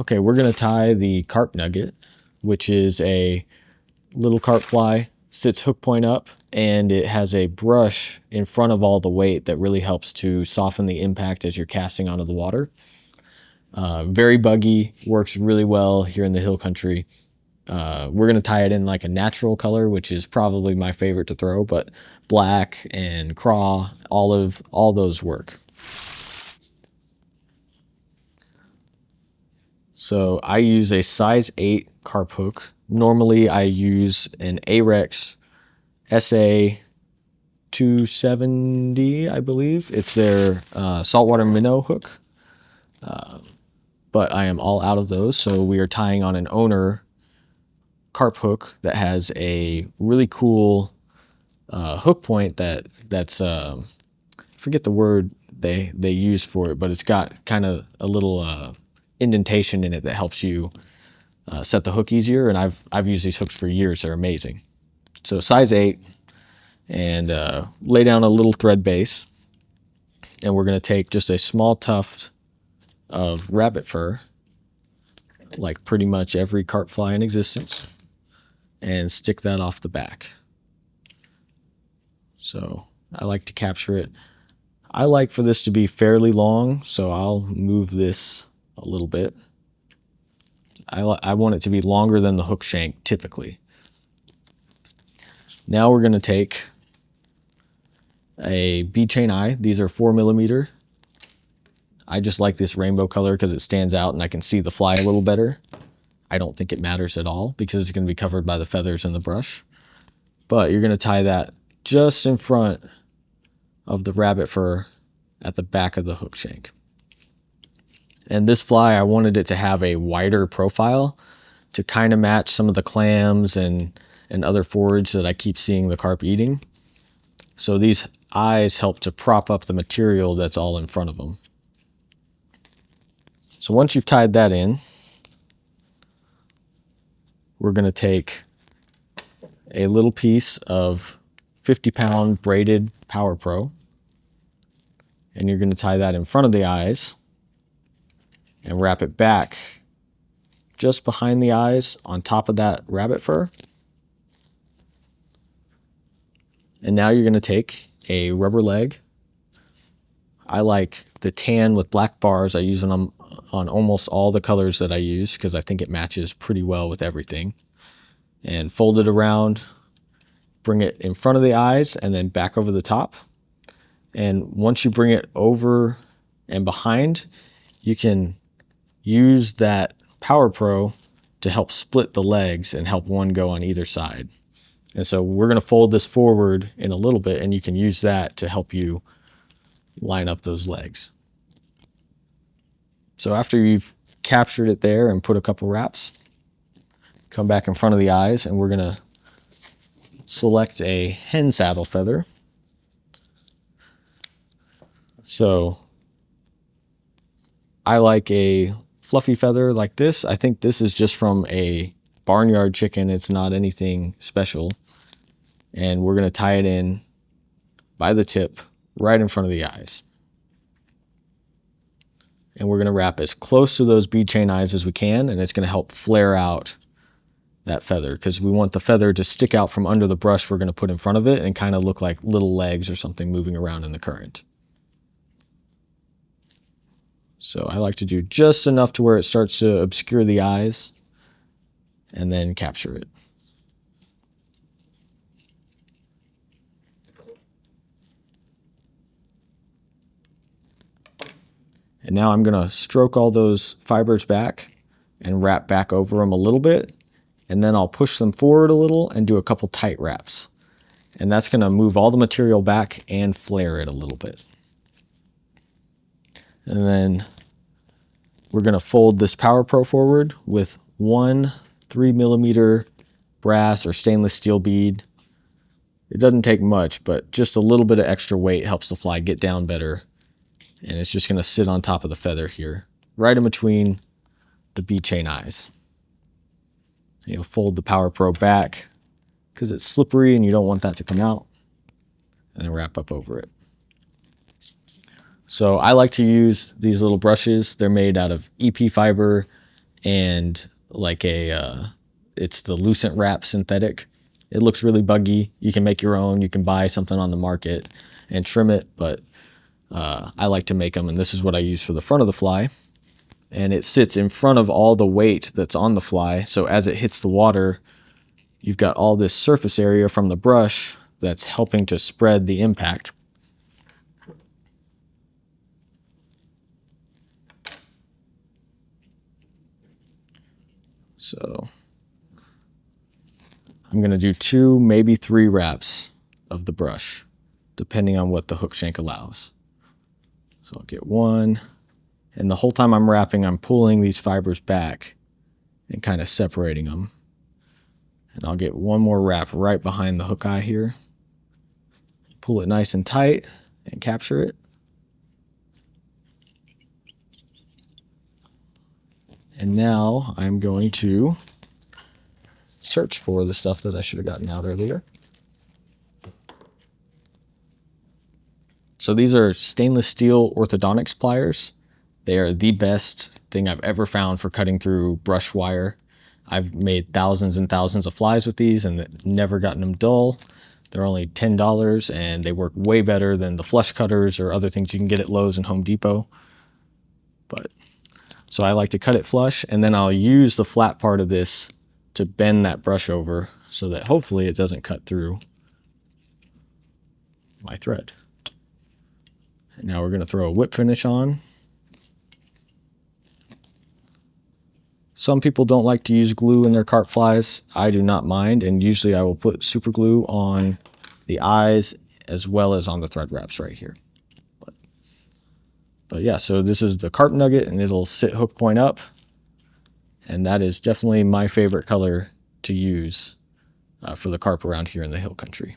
Okay, we're gonna tie the Carp Nugget, which is a little carp fly, sits hook point up, and it has a brush in front of all the weight that really helps to soften the impact as you're casting onto the water. Very buggy, works really well here in the hill country. We're gonna tie it in like a natural color, which is probably my favorite to throw, but black and craw, olive, all those work. So I use a size 8 carp hook. Normally I use an Ahrex SA 270, I believe. It's their saltwater minnow hook. But I am all out of those, so we are tying on an owner carp hook that has a really cool hook point that's forget the word they use for it, but it's got kind of a little indentation in it that helps you set the hook easier. And I've used these hooks for years. They're amazing. So size 8, and lay down a little thread base, and we're going to take just a small tuft of rabbit fur, like pretty much every carp fly in existence, and stick that off the back. So I like to capture it. I like for this to be fairly long, so I'll move this a little bit. I want it to be longer than the hook shank typically. Now we're going to take a bead chain eye. These are 4mm. I just like this rainbow color because it stands out and I can see the fly a little better. I don't think it matters at all because it's going to be covered by the feathers and the brush. But you're going to tie that just in front of the rabbit fur at the back of the hook shank. And this fly, I wanted it to have a wider profile to kind of match some of the clams and other forage that I keep seeing the carp eating. So these eyes help to prop up the material that's all in front of them. So once you've tied that in, we're going to take a little piece of 50-pound braided Power Pro, and you're going to tie that in front of the eyes and wrap it back just behind the eyes on top of that rabbit fur. And now you're going to take a rubber leg. I like the tan with black bars. I use them on almost all the colors that I use because I think it matches pretty well with everything. And fold it around, bring it in front of the eyes and then back over the top. And once you bring it over and behind, you can use that Power Pro to help split the legs and help one go on either side. And so we're going to fold this forward in a little bit, and you can use that to help you line up those legs. So after you've captured it there and put a couple wraps, come back in front of the eyes, and we're going to select a hen saddle feather. So I like a fluffy feather like this. I think this is just from a barnyard chicken. It's not anything special. And we're going to tie it in by the tip right in front of the eyes. And we're going to wrap as close to those bead chain eyes as we can, and it's going to help flare out that feather because we want the feather to stick out from under the brush we're going to put in front of it and kind of look like little legs or something moving around in the current. So I like to do just enough to where it starts to obscure the eyes and then capture it. And now I'm going to stroke all those fibers back and wrap back over them a little bit. And then I'll push them forward a little and do a couple tight wraps. And that's going to move all the material back and flare it a little bit. And then we're going to fold this Power Pro forward with one 3mm brass or stainless steel bead. It doesn't take much, but just a little bit of extra weight helps the fly get down better. And it's just going to sit on top of the feather here, right in between the bead chain eyes. You'll fold the Power Pro back because it's slippery and you don't want that to come out, and then wrap up over it. So I like to use these little brushes. They're made out of EP fiber and like it's the Lucent Wrap synthetic. It looks really buggy. You can make your own. You can buy something on the market and trim it, but I like to make them, and this is what I use for the front of the fly. And it sits in front of all the weight that's on the fly, so as it hits the water, you've got all this surface area from the brush that's helping to spread the impact. So I'm going to do 2, maybe 3 wraps of the brush, depending on what the hook shank allows. So I'll get 1, and the whole time I'm wrapping, I'm pulling these fibers back and kind of separating them. And I'll get 1 more wrap right behind the hook eye here. Pull it nice and tight and capture it. And now I'm going to search for the stuff that I should have gotten out earlier. So these are stainless steel orthodontics pliers. They are the best thing I've ever found for cutting through brush wire. I've made thousands and thousands of flies with these and never gotten them dull. They're only $10 and they work way better than the flush cutters or other things you can get at Lowe's and Home Depot. So I like to cut it flush, and then I'll use the flat part of this to bend that brush over so that hopefully it doesn't cut through my thread. And now we're going to throw a whip finish on. Some people don't like to use glue in their carp flies. I do not mind, and usually I will put super glue on the eyes as well as on the thread wraps right here. But yeah, so this is the Carp Nugget, and it'll sit hook point up, and that is definitely my favorite color to use for the carp around here in the hill country.